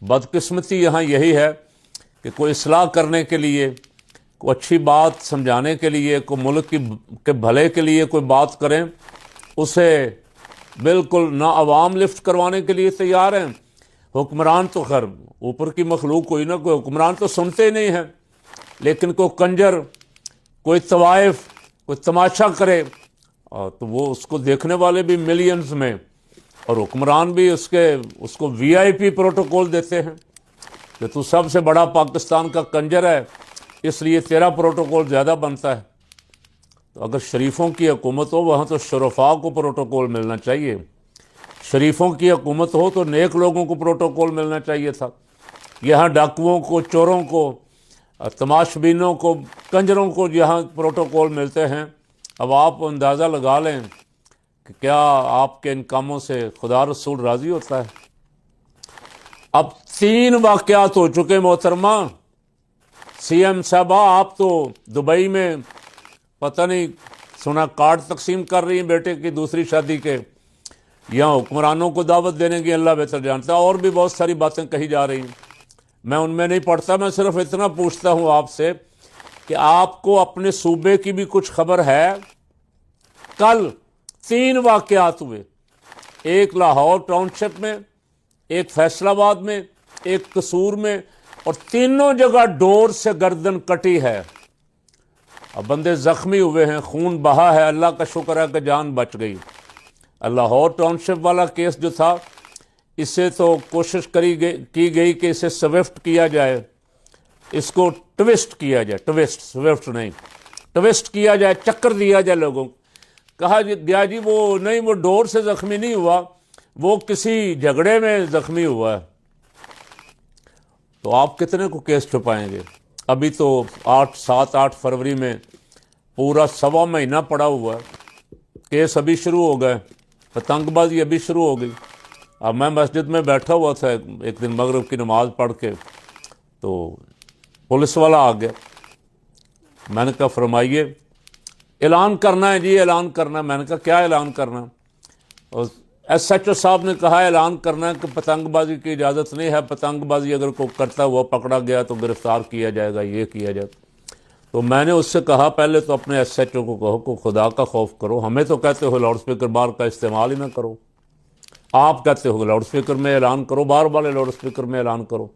बदकिस्मती यहाँ यही है कि कोई इस्लाह करने के लिए, कोई अच्छी बात समझाने के लिए, कोई मुल्क के भले के लिए कोई बात करें, उसे बिल्कुल ना अवाम लिफ्ट करवाने के लिए तैयार हैं। हुक्मरान तो खैर ऊपर की मखलूक, कोई ना कोई हुक्मरान तो सुनते ही नहीं हैं, लेकिन कोई कंजर, कोई तवाइफ, कोई तमाशा करे तो वो उसको देखने वाले भी मिलियंस में, और हुक्मरान भी उसको VIP प्रोटोकॉल देते हैं कि तू सबसे बड़ा पाकिस्तान का कंजर है, इसलिए तेरा प्रोटोकॉल ज़्यादा बनता है। तो अगर शरीफों की हुकूमत हो वहाँ तो शरफा को प्रोटोकॉल मिलना चाहिए। शरीफों की हुकूमत हो तो नेक लोगों को प्रोटोकॉल मिलना चाहिए था। यहाँ डाकुओं को, चोरों को, तमाशबीनों को, कंजरों को यहाँ प्रोटोकॉल मिलते हैं। अब आप अंदाज़ा लगा लें कि क्या आपके इन कामों से खुदा रसूल राज़ी होता है। अब 3 वाक़यात हो चुके मोहतरमा। CM साहबा आप तो दुबई में पता नहीं सुना कार्ड तकसीम कर रही हैं बेटे की दूसरी शादी के, यहाँ हुक्मरानों को दावत देने की अल्लाह बेहतर जानता है, और भी बहुत सारी बातें कही जा रही हैं। मैं उनमें नहीं पढ़ता, मैं सिर्फ इतना पूछता हूँ आपसे कि आपको अपने सूबे की भी कुछ खबर है। कल 3 वाक़यात हुए, एक लाहौर टाउनशिप में, एक फैसलाबाद में, एक कसूर में, और तीनों जगह डोर से गर्दन कटी है। अब बंदे ज़ख्मी हुए हैं, खून बहा है, अल्लाह का शुक्र है कि जान बच गई। लाहौर टाउनशिप वाला केस जो था, इससे तो कोशिश की गई कि इसे स्विफ्ट किया जाए, इसको ट्विस्ट किया जाए, स्विफ्ट नहीं, ट्विस्ट किया जाए, चक्कर दिया जाए लोगों को। कहा गया जी वो नहीं, वो डोर से ज़ख्मी नहीं हुआ, वो किसी झगड़े में ज़ख्मी हुआ है। तो आप कितने को केस छुपाएंगे? अभी तो 7-8 फरवरी में पूरा 1.25 महीना पड़ा हुआ है, केस अभी शुरू हो गए, पतंगबाजी अभी शुरू हो गई। अब मैं मस्जिद में बैठा हुआ था एक दिन मगरिब की नमाज़ पढ़ के, तो पुलिस वाला आ गया। मैंने कहा फरमाइए। ऐलान करना है जी, ऐलान करना है। मैंने कहा क्या ऐलान करना? और SHO साहब ने कहा ऐलान करना है कि पतंगबाजी की इजाज़त नहीं है, पतंगबाजी अगर कोई करता हुआ पकड़ा गया तो गिरफ़्तार किया जाएगा, ये किया जाएगा। तो मैंने उससे कहा पहले तो अपने SHO को कहो को खुदा का खौफ करो, हमें तो कहते हो लाउड स्पीकर बार का इस्तेमाल ही ना करो, आप कहते हो लाउड स्पीकर में ऐलान करो, बार वाले लाउड स्पीकर में ऐलान करो।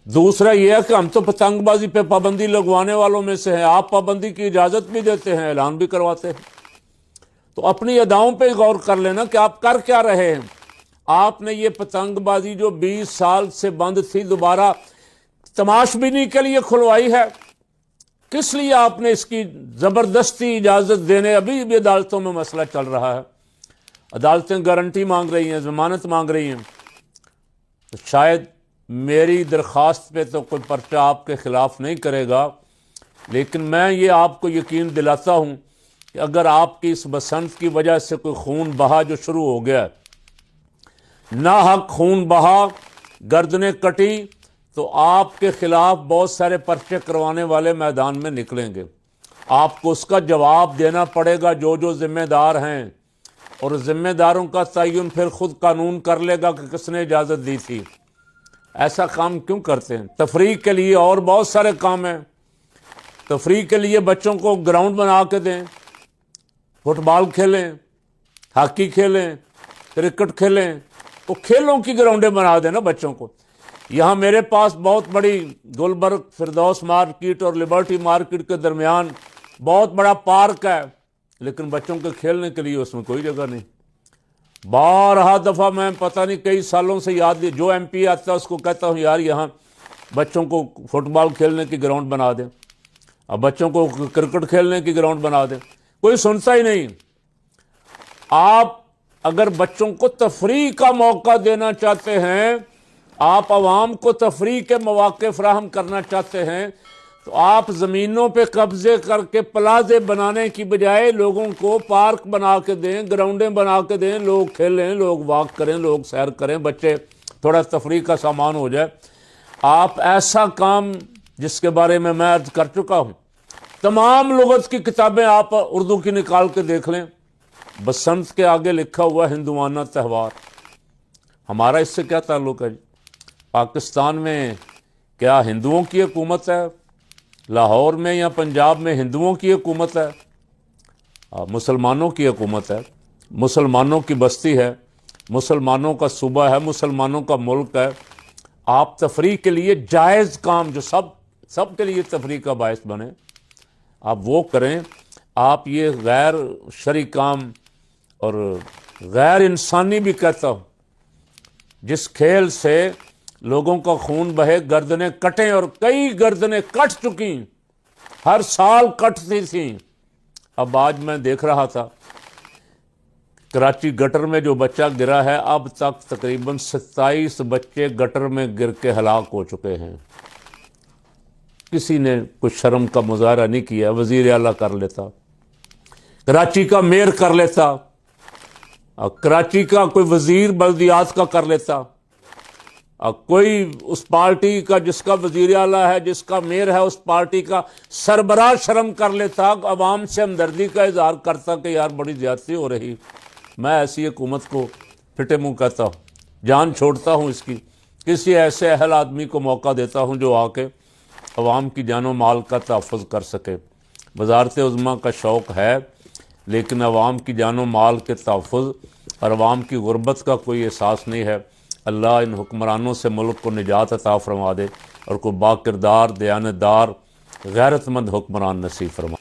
दूसरा यह है कि हम तो पतंगबाजी पे पाबंदी लगवाने वालों में से हैं, आप पाबंदी की इजाज़त भी देते हैं, ऐलान भी करवाते हैं। तो अपनी अदाओं पे गौर कर लेना कि आप कर क्या रहे हैं। आपने ये पतंगबाजी जो 20 साल से बंद थी दोबारा तमाशबीनी के लिए खुलवाई है, किस लिए आपने इसकी ज़बरदस्ती इजाज़त देने? अभी भी अदालतों में मसला चल रहा है, अदालतें गारंटी मांग रही हैं, ज़मानत मांग रही हैं। तो शायद मेरी दरख्वास्त पे तो कोई पर्चा आपके ख़िलाफ़ नहीं करेगा, लेकिन मैं ये आपको यकीन दिलाता हूँ कि अगर आपकी इस बसंत की वजह से कोई खून बहा जो शुरू हो गया, ना हक खून बहा, गर्दनें कटी, तो आपके ख़िलाफ़ बहुत सारे पर्चे करवाने वाले मैदान में निकलेंगे। आपको उसका जवाब देना पड़ेगा, जो ज़िम्मेदार हैं, और ज़िम्मेदारों का तयन फिर ख़ुद कानून कर लेगा कि किसने इजाज़त दी थी। ऐसा काम क्यों करते हैं? तफरीह के लिए और बहुत सारे काम हैं। तफरीह के लिए बच्चों को ग्राउंड बना के दें, फुटबॉल खेलें, हॉकी खेलें, क्रिकेट खेलें, तो खेलों की ग्राउंडें बना देना बच्चों को। यहाँ मेरे पास बहुत बड़ी गुलबर्ग फिरदौस मार्केट और लिबर्टी मार्केट के दरमियान बहुत बड़ा पार्क है, लेकिन बच्चों के खेलने के लिए उसमें कोई जगह नहीं। 12 दफ़ा मैं पता नहीं कई सालों से याद, जो MP आता है उसको कहता हूँ यार यहाँ बच्चों को फुटबॉल खेलने की ग्राउंड बना दें, अब बच्चों को क्रिकेट खेलने की ग्राउंड बना दें, कोई सुनता ही नहीं। आप अगर बच्चों को तफरीह का मौका देना चाहते हैं, आप आवाम को तफरीह के मौके फराहम करना चाहते हैं, तो आप ज़मीनों पे कब्ज़े करके प्लाजे बनाने की बजाय लोगों को पार्क बना के दें, ग्राउंडें बना के दें, लोग खेलें, लोग वॉक करें, लोग सैर करें, बच्चे थोड़ा तफरीह का सामान हो जाए। आप ऐसा काम, जिसके बारे में मैं अर्ज़ कर चुका हूँ, तमाम लुग़त की किताबें आप उर्दू की निकाल के देख लें, बसंत के आगे लिखा हुआ हिंदुआना त्यौहार। हमारा इससे क्या ताल्लुक़ है? پاکستان میں کیا ہندوؤں کی حکومت ہے؟ لاہور میں یا پنجاب میں ہندوؤں کی حکومت ہے؟ مسلمانوں کی حکومت ہے، مسلمانوں کی بستی ہے، مسلمانوں کا صوبہ ہے، مسلمانوں کا ملک ہے۔ آپ تفریح کے لیے جائز کام جو سب کے لیے تفریح کا باعث بنے آپ وہ کریں۔ آپ یہ غیر شرعی کام اور غیر انسانی بھی کہتا ہوں، جس کھیل سے لوگوں کا خون بہے، گردنیں کٹیں، اور کئی گردنیں کٹ چکی، ہر سال کٹتی تھیں۔ اب آج میں دیکھ رہا تھا کراچی گٹر میں جو بچہ گرا ہے، اب تک تقریباً 27 بچے گٹر میں گر کے ہلاک ہو چکے ہیں۔ کسی نے کچھ شرم کا مظاہرہ نہیں کیا۔ وزیر اعلیٰ کر لیتا، کراچی کا میئر کر لیتا، کراچی کا کوئی وزیر بلدیات کا کر لیتا، کوئی اس پارٹی کا جس کا وزیر اعلیٰ ہے، جس کا میئر ہے، اس پارٹی کا سربراہ شرم کر لیتا، عوام سے ہمدردی کا اظہار کرتا کہ یار بڑی زیادتی ہو رہی۔ میں ایسی حکومت کو پھٹے منہ کہتا ہوں، جان چھوڑتا ہوں اس کی۔ کسی ایسے اہل آدمی کو موقع دیتا ہوں جو آ کے عوام کی جان و مال کا تحفظ کر سکے۔ وزارت عظمیٰ کا شوق ہے، لیکن عوام کی جان و مال کے تحفظ اور عوام کی غربت کا کوئی احساس نہیں ہے۔ اللہ ان حکمرانوں سے ملک کو نجات عطا فرما دے اور کوئی با کردار، دیانتدار، غیرت مند حکمران نصیب فرما۔